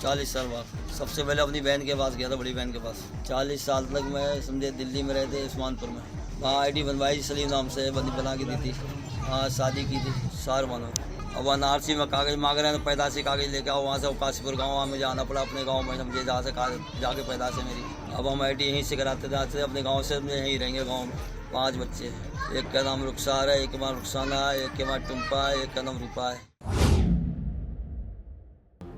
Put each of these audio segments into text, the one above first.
40 साल बाद सबसे पहले अपनी बहन के पास गया था, बड़ी बहन के पास। 40 साल तक मैं समझे दिल्ली में रहते, उस्मानपुर में। वहाँ आईडी बनवाई, सलीम नाम से बना के दी थी। हाँ, शादी की थी, सार मानो। अब NRC में कागज़ मांग रहे हैं तो पैदाशी कागज़ लेके आओ। वहाँ से काशीपुर गाँव में जाना पड़ा, अपने गाँव में समझे जहाँ से जाके पैदाश है मेरी। अब हम आईडी यहीं से कराते थे अपने गाँव से, यहीं रहेंगे गाँव में। 5 बच्चे हैं, एक का नाम रुखसार है, एक का नाम रुखसाना है, एक का नाम टुम्पा है, एक का नाम रूपा है।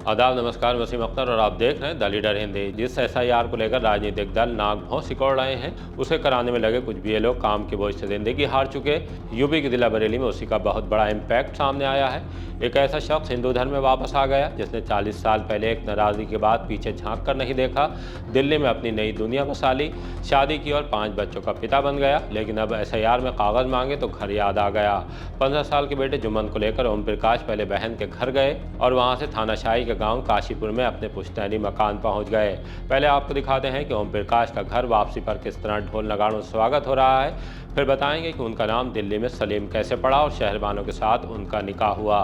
आदाब, नमस्कार। वसीम अख्तर और आप देख रहे हैं द लीडर हिंदी। जिस SIR को लेकर राजनीतिक दल नाक भौं सिकोड़ रहे हैं, उसे कराने में लगे कुछ BLO काम के बोझ से जिंदगी हार चुके। यूपी के जिला बरेली में उसी का बहुत बड़ा इम्पैक्ट सामने आया है। एक ऐसा शख्स हिंदू धर्म में वापस आ गया जिसने 40 साल पहले एक नाराज़गी के बाद पीछे झांक कर नहीं देखा। दिल्ली में अपनी नई दुनिया बसा ली, शादी की और 5 बच्चों का पिता बन गया। लेकिन अब SIR में कागज़ मांगे तो घर याद आ गया। 15 साल के बेटे जुम्मन को लेकर ओम प्रकाश पहले बहन के घर गए और वहाँ से थानाशाही के गांव काशीपुर में अपने पुश्तैनी मकान पहुंच गए। पहले आपको दिखाते हैं कि ओम प्रकाश का घर वापसी पर किस तरह ढोल नगाड़ों से स्वागत हो रहा है। फिर बताएंगे कि उनका नाम दिल्ली में सलीम कैसे पड़ा और शहरबानों के साथ उनका निकाह हुआ।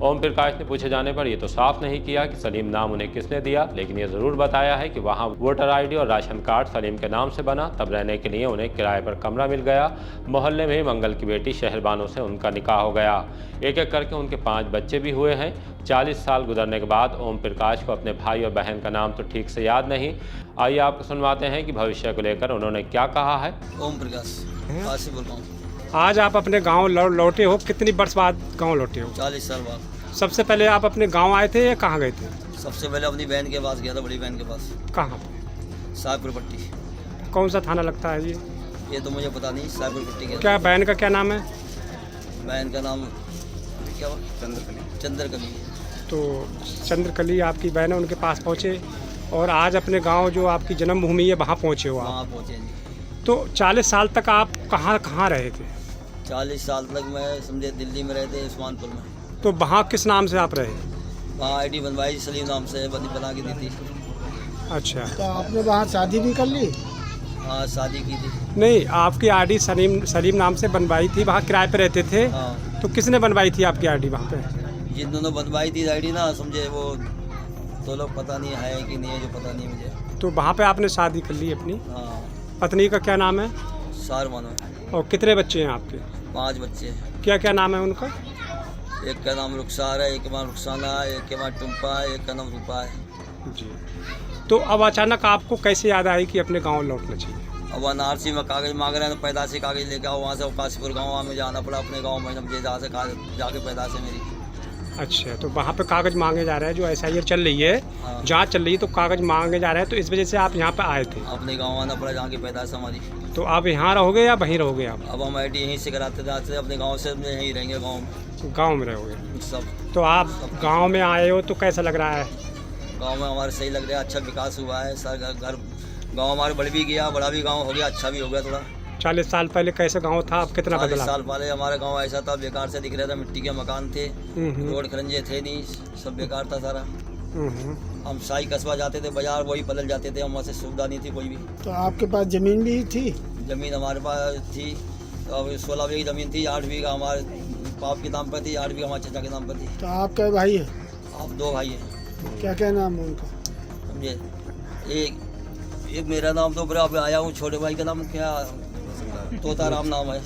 ओम प्रकाश ने पूछे जाने पर यह तो साफ नहीं किया कि सलीम नाम उन्हें किसने दिया, लेकिन ये ज़रूर बताया है कि वहाँ वोटर ID और राशन कार्ड सलीम के नाम से बना। तब रहने के लिए उन्हें किराए पर कमरा मिल गया। मोहल्ले में ही मंगल की बेटी शहरबानों से उनका निकाह हो गया। एक एक करके उनके 5 बच्चे भी हुए हैं। 40 साल गुजरने के बाद ओम प्रकाश को अपने भाई और बहन का नाम तो ठीक से याद नहीं। आइए आपको सुनवाते हैं कि भविष्य को लेकर उन्होंने क्या कहा है। ओम प्रकाश, काशीपुर गाँव। आज आप अपने गांव लौटे हो, कितनी वर्ष बाद गांव लौटे हो? 40 साल बाद। सबसे पहले आप अपने गांव आए थे या कहाँ गए थे? सबसे पहले अपनी बहन के पास गया था, बड़ी बहन के पास। कहाँ पे? साहपुर पट्टी। कौन सा थाना लगता है ये तो मुझे पता नहीं। साहपुर पट्टी के। क्या बहन का क्या नाम है? बहन का नाम क्या हुआ? चंद्रकली। तो चंद्रकली आपकी बहन है, उनके पास पहुँचे और आज अपने गाँव जो आपकी जन्मभूमि है वहाँ पहुँचे हो आप। वहाँ पहुँचे जी। तो 40 साल तक आप कहाँ कहाँ रहे थे? 40 साल तक मैं समझे दिल्ली में रहते, उस्मानपुर में। तो वहाँ किस नाम से आप रहे? वहाँ आईडी बनवाई, सलीम नाम से बना के दी थी। अच्छा, तो आपने वहाँ शादी भी कर ली? हाँ, शादी की थी। नहीं, आपकी आईडी सलीम नाम से बनवाई थी, वहाँ किराए पे रहते थे। हाँ। तो किसने बनवाई थी आपकी आईडी वहाँ पे? जिन दोनों बनवाई थी आईडी ना, समझे वो तो लोग पता नहीं है कि नहीं है, जो पता नहीं मुझे। तो वहाँ पे आपने शादी कर ली अपनी? हाँ। पत्नी का क्या नाम है? सार मानो। और कितने बच्चे हैं आपके? 5 बच्चे हैं। क्या क्या नाम है उनका? एक का नाम रुखसार है, एक का नाम रुखसाना है, एक का नाम टुम्पा है, एक का नाम रूपा है जी। तो अब अचानक आपको कैसे याद आई कि अपने गांव लौटना चाहिए? अब NRC में कागज़ मांग रहे हैं तो पैदाशी कागज़ लेके आओ। वहाँ से काशीपुर गाँव में जाना पड़ा, अपने गाँव में समझे जहाँ से जाके पैदाश है मेरी। अच्छा, तो वहाँ पे कागज़ मांगे जा रहे हैं, जो SIR चल रही है, हाँ। जाँच चल रही है, तो कागज़ मांगे जा रहे हैं, तो इस वजह से आप यहाँ पे आए थे? अपने गाँव आना पड़ा जहाँ की पैदाश हमारी। तो आप यहाँ रहोगे या वहीं रहोगे आप? अब हम आईडी यहीं से कराते अपने गाँव से, यहीं रहेंगे गाँव में। गाँव में रहोगे सब। तो आप गाँव में आए हो तो कैसा लग रहा है? गांव में हमारे सही लग रहा है, अच्छा विकास हुआ है। सर घर गांव हमारे बढ़ भी गया, बड़ा भी गांव हो गया, अच्छा भी हो गया थोड़ा। 40 साल पहले कैसे गांव था, अब कितना 40 बदला? साल पहले हमारा गांव ऐसा था, बेकार से दिख रहा था। मिट्टी के मकान थे, रोड खरंजे थे नहीं, सब बेकार था सारा। हम शाही कस्बा जाते थे, बाजार वही बदल जाते थे, हम वहाँ से सुविधा नहीं थी कोई भी। तो आपके पास जमीन भी थी? जमीन हमारे पास थी, अब 16 बीघा जमीन थी। 8 बीघा हमारे बाप के नाम पर थी, 8 बीघा हमारे चाचा के नाम पर थी। तो आप क्या भाई है? आप 2 भाई हैं। क्या क्या नाम है उनका? समझे, एक मेरा नाम तो बड़ा अभी आया हूँ, छोटे भाई का नाम क्या, तोताराम नाम है।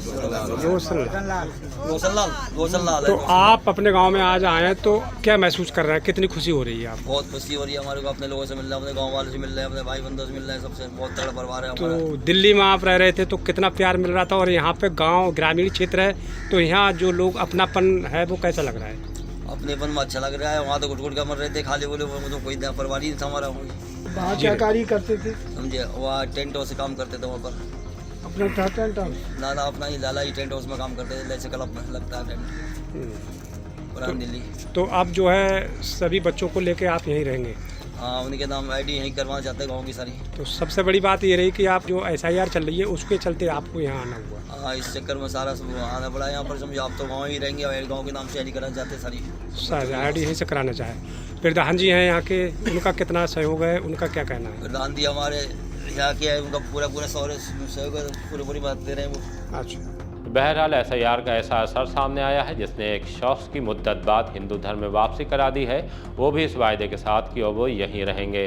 रोशनलाल तो है। आप अपने गांव में आज आए हैं तो क्या महसूस कर रहे हैं, कितनी खुशी हो रही है आपको? बहुत खुशी हो रही है हमारे को, अपने लोगों से मिल रहा है, अपने गांव वालों से मिल रहे हैं, अपने भाई बंधुओं से मिल रहे हैं, सबसे बहुत तगड़ा परिवार है हमारा। तो दिल्ली में आप रह रहे थे तो कितना प्यार मिल रहा था, और यहाँ पे गांव ग्रामीण क्षेत्र है तो यहाँ जो लोग अपनापन है वो कैसा लग रहा है? अपनेपन में अच्छा लग रहा है। वहाँ तो घुट का मर रहे थे, खाली बोले वो तो कोई परवाह नहीं था हमारा। वहाँ क्या कार्य करते थे? समझे, वहाँ टेंट हाउस से काम करते थे वहाँ पर। अपना था टेंट हाउस? लाला अपना ही लाला ही टेंट हाउस में काम करते थे, जैसे क्लब में लगता है टेंट, पुरानी दिल्ली। तो अब जो है सभी बच्चों को लेके आप यहीं रहेंगे? हाँ, उनके नाम आईडी यहीं करवाना चाहते हैं गाँव की सारी। तो सबसे बड़ी बात ये रही कि आप जो SIR चल रही है उसके चलते आपको यहाँ आना हुआ? हाँ, इस चक्कर में सारा सब आना पड़ा यहाँ पर। समझो, आप तो गाँव ही रहेंगे और गाँव के नाम से आईडी कराना चाहते सारी। सर आईडी यहीं से कराना चाहे। प्रधान जी हैं यहाँ के, उनका कितना सहयोग है, उनका क्या कहना है? प्रधान जी हमारे यहाँ के है, उनका पूरा सहयोग है, पूरी बात दे रहे हैं वो। अच्छा। बहरहाल SIR का ऐसा असर सामने आया है जिसने एक शख्स की मुद्दत बाद हिंदू धर्म में वापसी करा दी है, वो भी इस वायदे के साथ कि वो यहीं रहेंगे।